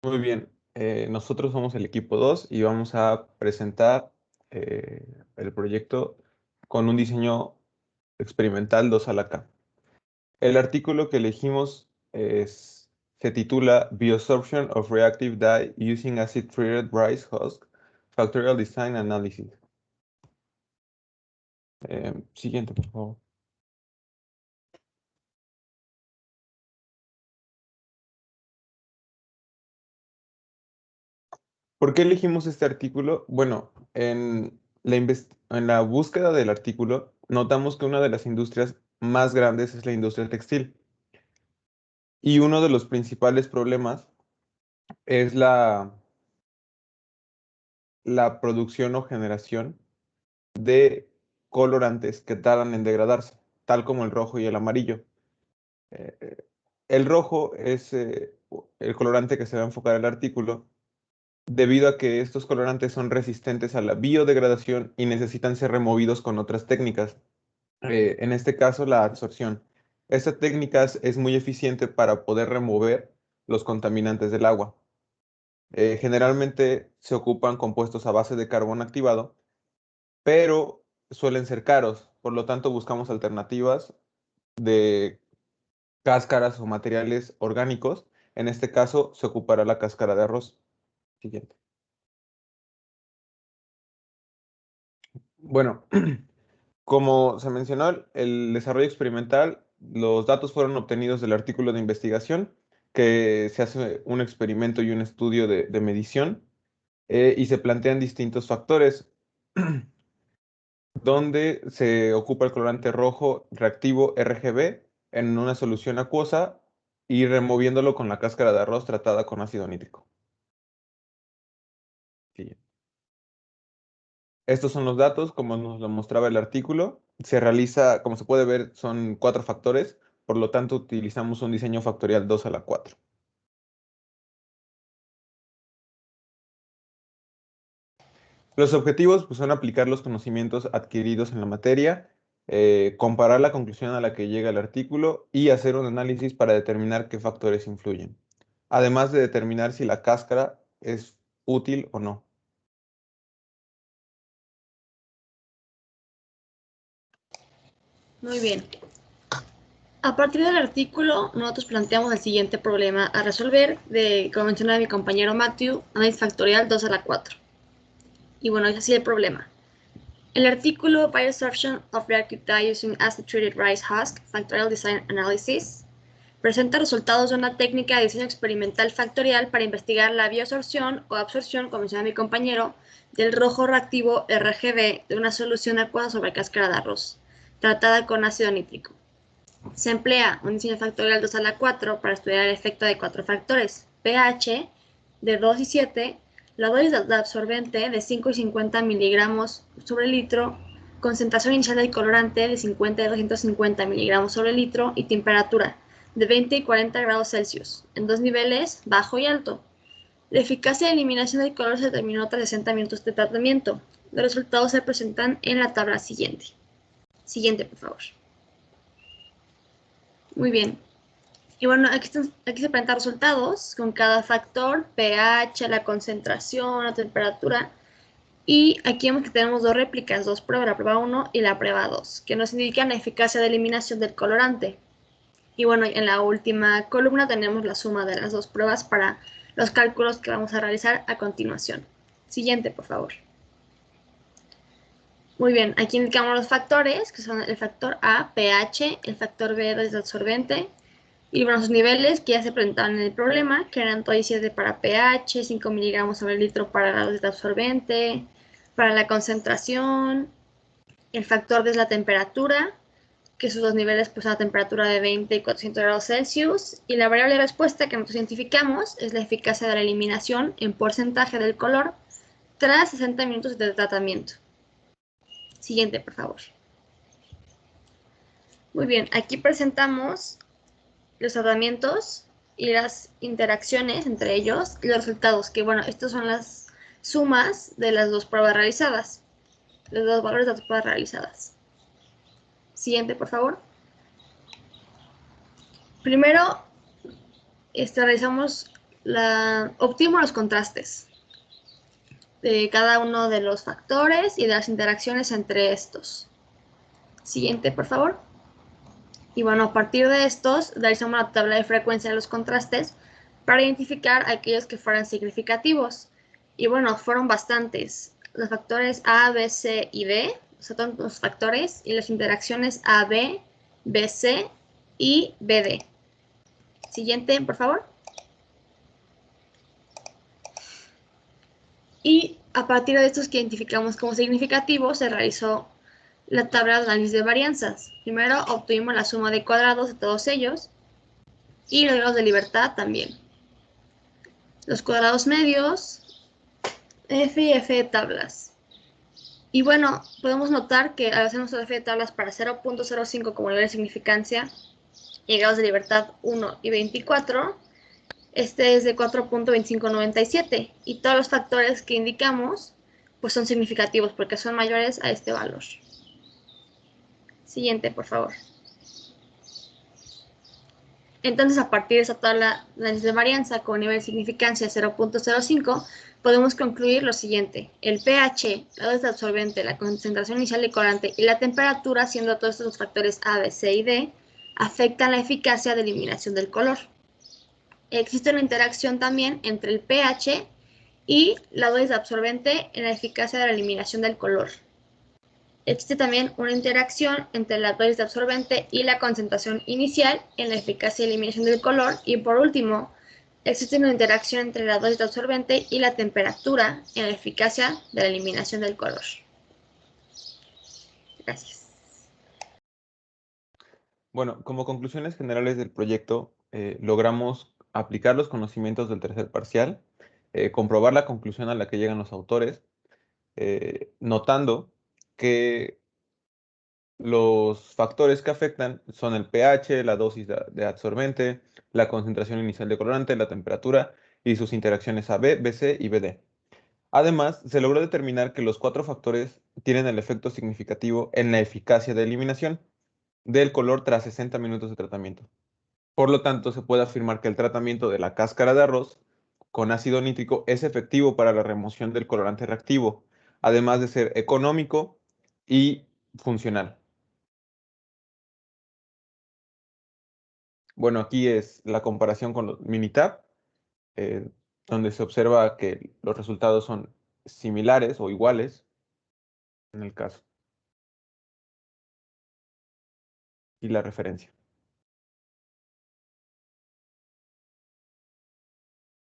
Muy bien, nosotros somos el equipo 2 y vamos a presentar el proyecto con un diseño experimental 2 a la K. El artículo que elegimos se titula Biosorption of Reactive Dye Using Acid-Treated Rice Husk Factorial Design Analysis. Siguiente, por favor. ¿Por qué elegimos este artículo? Bueno, en la búsqueda del artículo notamos que una de las industrias más grandes es la industria textil. Y uno de los principales problemas es la producción o generación de colorantes que tardan en degradarse, tal como el rojo y el amarillo. Eh, el rojo es el colorante que se va a enfocar el artículo, debido a que estos colorantes son resistentes a la biodegradación y necesitan ser removidos con otras técnicas. En este caso, la absorción. Esta técnica es muy eficiente para poder remover los contaminantes del agua. Generalmente se ocupan compuestos a base de carbón activado, pero suelen ser caros. Por lo tanto, buscamos alternativas de cáscaras o materiales orgánicos. En este caso, se ocupará la cáscara de arroz. Siguiente. Bueno, como se mencionó, el desarrollo experimental, los datos fueron obtenidos del artículo de investigación, que se hace un experimento y un estudio de medición, y se plantean distintos factores, donde se ocupa el colorante rojo reactivo RGB en una solución acuosa y removiéndolo con la cáscara de arroz tratada con ácido nítrico. Sí. Estos son los datos, como nos lo mostraba el artículo. Se realiza, como se puede ver, son 4 factores, por lo tanto utilizamos un diseño factorial 2 a la 4. Los objetivos pues, son aplicar los conocimientos adquiridos en la materia, comparar la conclusión a la que llega el artículo y hacer un análisis para determinar qué factores influyen, además de determinar si la cáscara es útil o no. Muy bien. A partir del artículo, nosotros planteamos el siguiente problema a resolver, como mencionaba mi compañero Matthew, análisis factorial 2 a la 4. Y bueno, es así el problema. El artículo Biosorption of Reactive Dye Using Acid-Treated Rice Husk Factorial Design Analysis presenta resultados de una técnica de diseño experimental factorial para investigar la bioabsorción o absorción, como mencionaba mi compañero, del rojo reactivo RGB de una solución acuosa sobre cáscara de arroz, tratada con ácido nítrico. Se emplea un diseño factorial 2 a la 4 para estudiar el efecto de 4 factores: pH de 2 y 7, la dosis de absorbente de 5 y 50 miligramos sobre litro, concentración inicial del colorante de 50 y 250 miligramos sobre litro y temperatura de 20 y 40 grados Celsius, en dos niveles, bajo y alto. La eficacia de eliminación del color se determinó tras 60 minutos de tratamiento. Los resultados se presentan en la tabla siguiente. Siguiente, por favor. Muy bien. Y bueno, aquí se presentan resultados con cada factor: pH, la concentración, la temperatura. Y aquí vemos que tenemos dos réplicas, dos pruebas, la prueba 1 y la prueba 2, que nos indican la eficacia de eliminación del colorante. Y bueno, en la última columna tenemos la suma de las dos pruebas para los cálculos que vamos a realizar a continuación. Siguiente, por favor. Muy bien, aquí indicamos los factores, que son el factor A, pH, el factor B, dosis de absorbente, y bueno, sus niveles que ya se presentaban en el problema, que eran todo 7 para pH, 5 miligramos sobre litro para la dosis de absorbente, para la concentración, el factor D es la temperatura, que sus dos niveles pues a temperatura de 20 y 400 grados Celsius, y la variable de respuesta que nosotros identificamos es la eficacia de la eliminación en porcentaje del color tras 60 minutos de tratamiento. Siguiente, por favor. Muy bien, aquí presentamos los tratamientos y las interacciones entre ellos y los resultados, que bueno, estas son las sumas de las dos pruebas realizadas, los dos valores de las pruebas realizadas. Siguiente, por favor. Primero, realizamos obtuvimos los contrastes de cada uno de los factores y de las interacciones entre estos. Siguiente, por favor. Y bueno, a partir de estos, realizamos la tabla de frecuencia de los contrastes para identificar aquellos que fueran significativos. Y bueno, fueron bastantes. Los factores A, B, C y D, o sea, todos los factores, y las interacciones AB, BC y BD. Siguiente, por favor. Y a partir de estos que identificamos como significativos, se realizó la tabla de análisis de varianzas. Primero obtuvimos la suma de cuadrados de todos ellos y los grados de libertad también. Los cuadrados medios, F y F de tablas. Y bueno, podemos notar que al hacer nuestro F de tablas para 0.05 como valor de significancia y grados de libertad 1 y 24, este es de 4.2597 y todos los factores que indicamos pues son significativos porque son mayores a este valor. Siguiente, por favor. Entonces, a partir de esa tabla de varianza con nivel de significancia 0.05, podemos concluir lo siguiente. El pH, la dosis de absorbente, la concentración inicial de colorante y la temperatura, siendo todos estos factores A, B, C y D, afectan la eficacia de eliminación del color. Existe una interacción también entre el pH y la dosis de absorbente en la eficacia de la eliminación del color. Existe también una interacción entre la dosis de absorbente y la concentración inicial en la eficacia de eliminación del color. Y por último, existe una interacción entre la dosis de absorbente y la temperatura en la eficacia de la eliminación del color. Gracias. Bueno, como conclusiones generales del proyecto, logramos aplicar los conocimientos del tercer parcial, comprobar la conclusión a la que llegan los autores, notando que los factores que afectan son el pH, la dosis de absorbente, la concentración inicial de colorante, la temperatura y sus interacciones AB, BC y BD. Además, se logró determinar que los 4 factores tienen el efecto significativo en la eficacia de eliminación del color tras 60 minutos de tratamiento. Por lo tanto, se puede afirmar que el tratamiento de la cáscara de arroz con ácido nítrico es efectivo para la remoción del colorante reactivo, además de ser económico y funcional. Bueno, aquí es la comparación con los Minitab, donde se observa que los resultados son similares o iguales en el caso. Y la referencia.